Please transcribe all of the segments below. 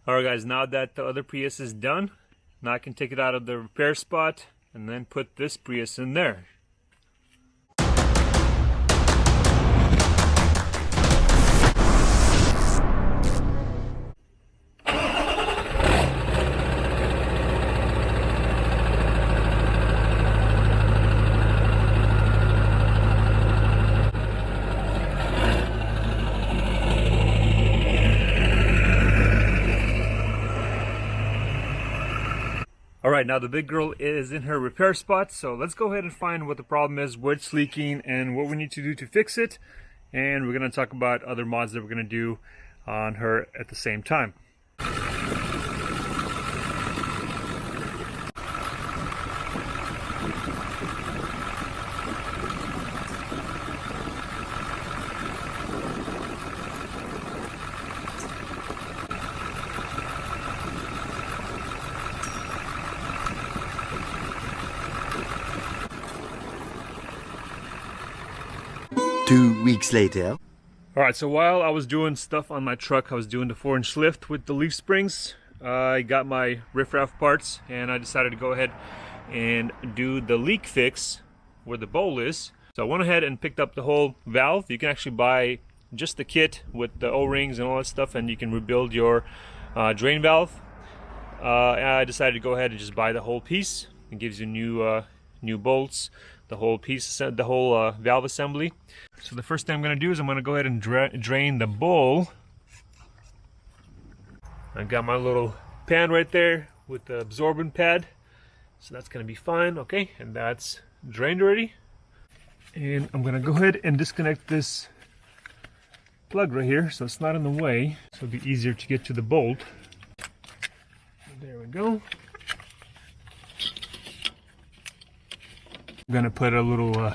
Alright guys, now that the other Prius is done, now I can take it out of the repair spot and then put this Prius in there. Alright, now the big girl is in her repair spot, so let's go ahead and find what the problem is, where it's leaking, and what we need to do to fix it. And we're going to talk about other mods that we're going to do on her at the same time. 2 weeks later. Alright, so while I was doing stuff on my truck, I was doing the 4-inch lift with the leaf springs. I got my RiffRaff parts and I decided to go ahead and do the leak fix where the bowl is. So I went ahead and picked up the whole valve. You can actually buy just the kit with the O-rings and all that stuff, and you can rebuild your drain valve. I decided to go ahead and just buy the whole piece. It gives you new bolts, the whole piece, the whole valve assembly. So the first thing I'm going to do is I'm going to go ahead and drain the bowl. I got my little pan right there with the absorbent pad, so that's going to be fine. Okay, and that's drained already. And I'm going to go ahead and disconnect this plug right here so it's not in the way, so it'll be easier to get to the bolt. There we go. I'm going to put a little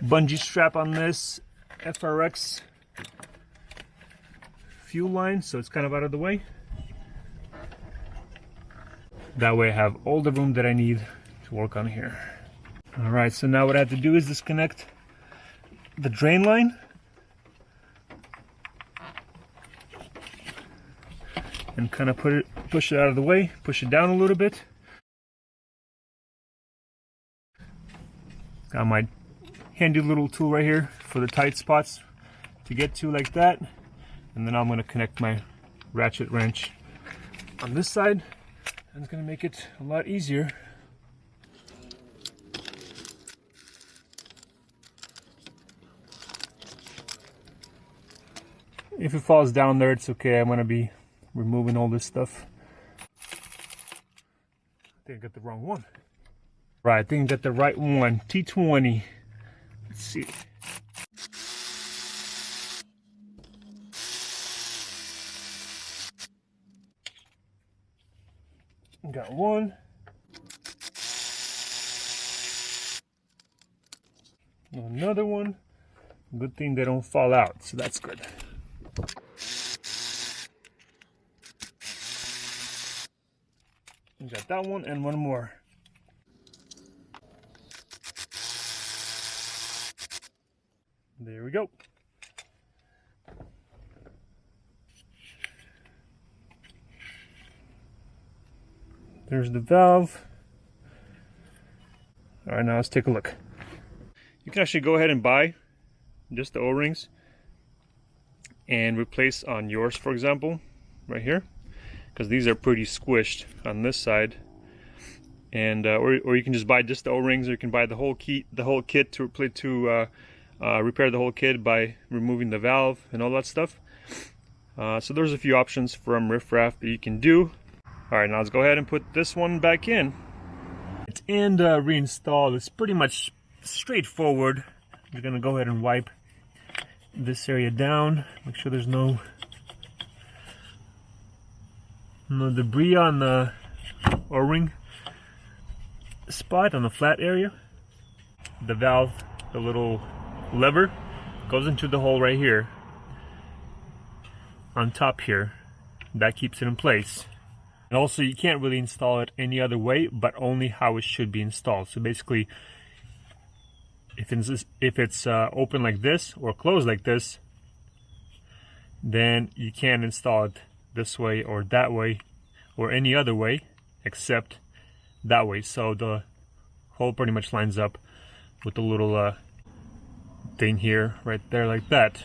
bungee strap on this FRX fuel line so it's kind of out of the way. That way I have all the room that I need to work on here. Alright, so now what I have to do is disconnect the drain line. And kind of push it out of the way, push it down a little bit. Got my handy little tool right here for the tight spots to get to, like that. And then I'm going to connect my ratchet wrench on this side, and it's going to make it a lot easier. If it falls down there, it's okay. I'm going to be removing all this stuff. I think I got the wrong one. Right, I think I got the right one. T20. Let's see. Got one. Another one. Good thing they don't fall out, so that's good. Got that one and one more. There we go. There's the valve. All right, now let's take a look. You can actually go ahead and buy just the O-rings and replace on yours, for example, right here, because these are pretty squished on this side. And or you can just buy just the O-rings, or you can buy the whole kit to repair the whole kit by removing the valve and all that stuff. So there's a few options from RiffRaff that you can do. Alright, now let's go ahead and put this one back in and reinstall. It's pretty much straightforward. We're going to go ahead and wipe this area down, make sure there's no debris on the O-ring spot on the flat area. The valve, the little lever, goes into the hole right here on top here. That keeps it in place. And also, you can't really install it any other way but only how it should be installed. So basically, if it's open like this or closed like this, then you can't install it this way or that way or any other way except that way. So the hole pretty much lines up with the little thing here, right there, like that.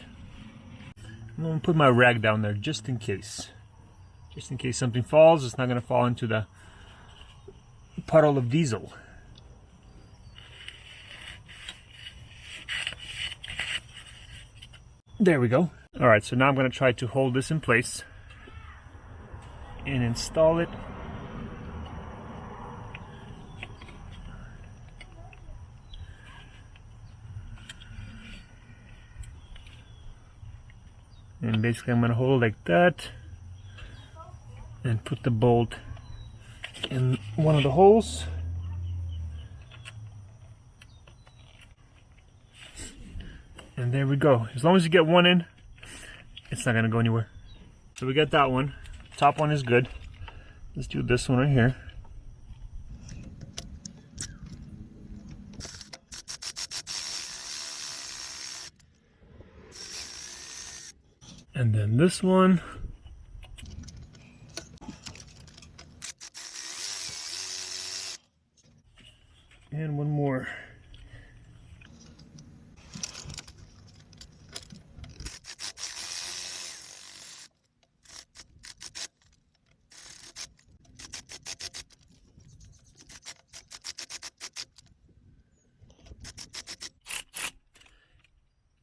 I'm gonna put my rag down there just in case. Just in case something falls, it's not gonna fall into the puddle of diesel. There we go. All right, so now I'm gonna try to hold this in place and install it. And basically I'm going to hold it like that and put the bolt in one of the holes. And there we go. As long as you get one in, it's not going to go anywhere. So we got that one. Top one is good. Let's do this one right here. And then this one. And one more.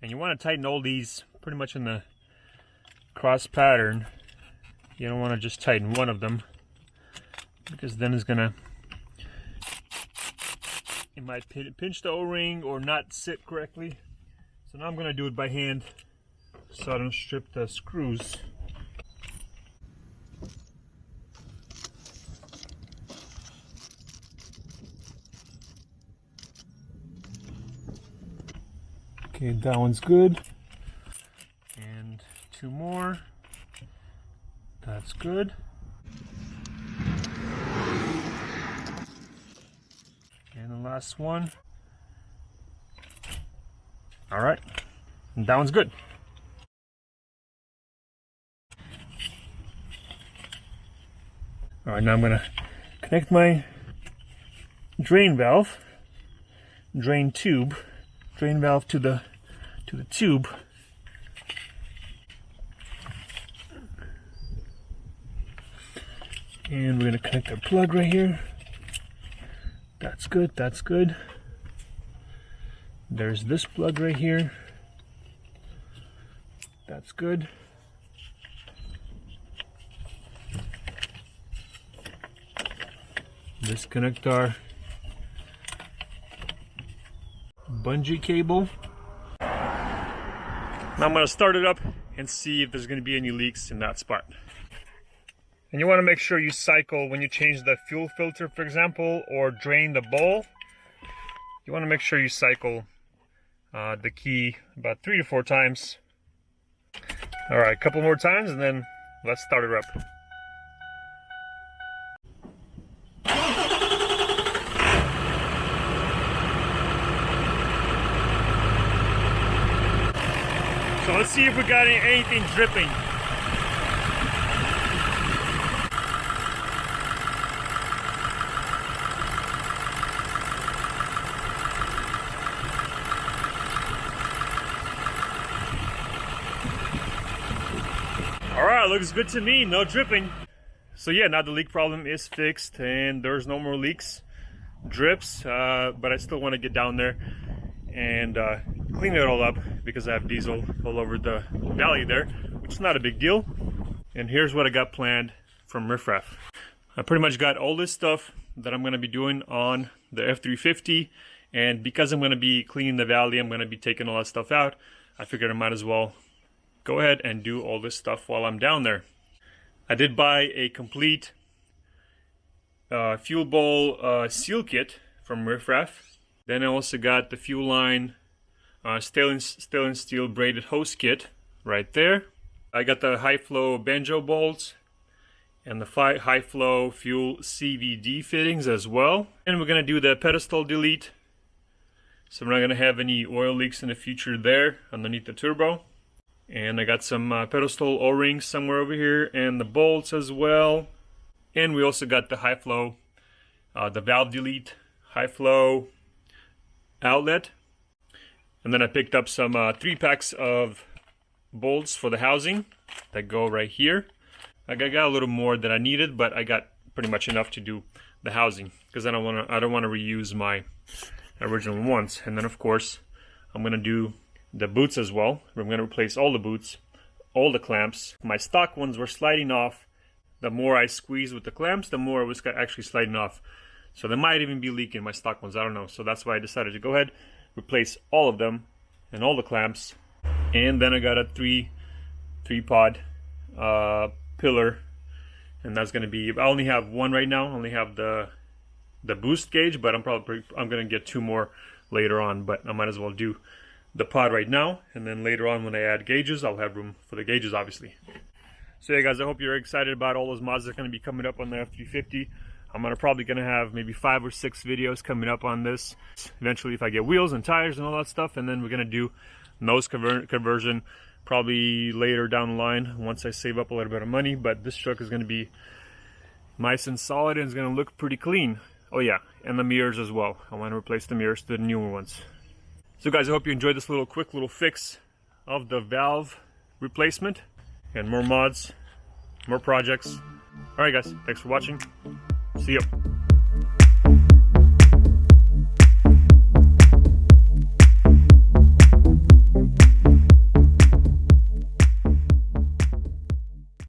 And you want to tighten all these pretty much in the cross pattern. You don't want to just tighten one of them, because then it's gonna, it might pinch the O-ring or not sit correctly. So now I'm gonna do it by hand so I don't strip the screws. Okay, that one's good. And two more. That's good. And the last one. All right, and that one's good. All right, now I'm gonna connect my drain valve, drain valve to the tube. And we're going to connect our plug right here. That's good, that's good. There's this plug right here. That's good. Disconnect our bungee cable. Now I'm going to start it up and see if there's going to be any leaks in that spot. And you want to make sure you cycle when you change the fuel filter, for example, or drain the bowl. You want to make sure you cycle the key about 3 to 4 times. All right, a couple more times and then let's start it up. So let's see if we got anything dripping. Alright, looks good to me, no dripping. So yeah, now the leak problem is fixed and there's no more leaks, drips, but I still want to get down there and clean it all up because I have diesel all over the valley there, which is not a big deal. And here's what I got planned from RiffRaff. I pretty much got all this stuff that I'm going to be doing on the F350, and because I'm going to be cleaning the valley, I'm going to be taking all that stuff out. I figured I might as well go ahead and do all this stuff while I'm down there. I did buy a complete fuel bowl seal kit from RiffRaff. Then I also got the fuel line stainless steel braided hose kit right there. I got the high flow banjo bolts and the high flow fuel CVD fittings as well. And we're gonna do the pedestal delete, so we're not gonna have any oil leaks in the future there underneath the turbo. And I got some pedestal O-rings somewhere over here, and the bolts as well. And we also got the high flow, the valve delete high flow outlet. And then I picked up some 3-packs of bolts for the housing that go right here. I got a little more than I needed, but I got pretty much enough to do the housing because I don't want to reuse my original ones. And then of course I'm gonna do the boots as well. I'm gonna replace all the boots, all the clamps. My stock ones were sliding off. The more I squeezed with the clamps, the more it was actually sliding off. So they might even be leaking, my stock ones, I don't know. So that's why I decided to go ahead, replace all of them and all the clamps. And then I got a three-pod pillar, and that's gonna be, I only have one right now. I only have the boost gauge, but I'm gonna get 2 more later on, but I might as well do the pod right now, and then later on when I add gauges, I'll have room for the gauges, obviously. So yeah guys, I hope you're excited about all those mods that are going to be coming up on the F350. I'm probably going to have maybe 5 or 6 videos coming up on this eventually if I get wheels and tires and all that stuff, and then we're going to do nose conversion probably later down the line once I save up a little bit of money. But this truck is going to be nice and solid, and it's going to look pretty clean. Oh yeah, and the mirrors as well. I want to replace the mirrors to the newer ones. So guys, I hope you enjoyed this quick little fix of the valve replacement, and more mods, more projects. Alright guys, thanks for watching. See you.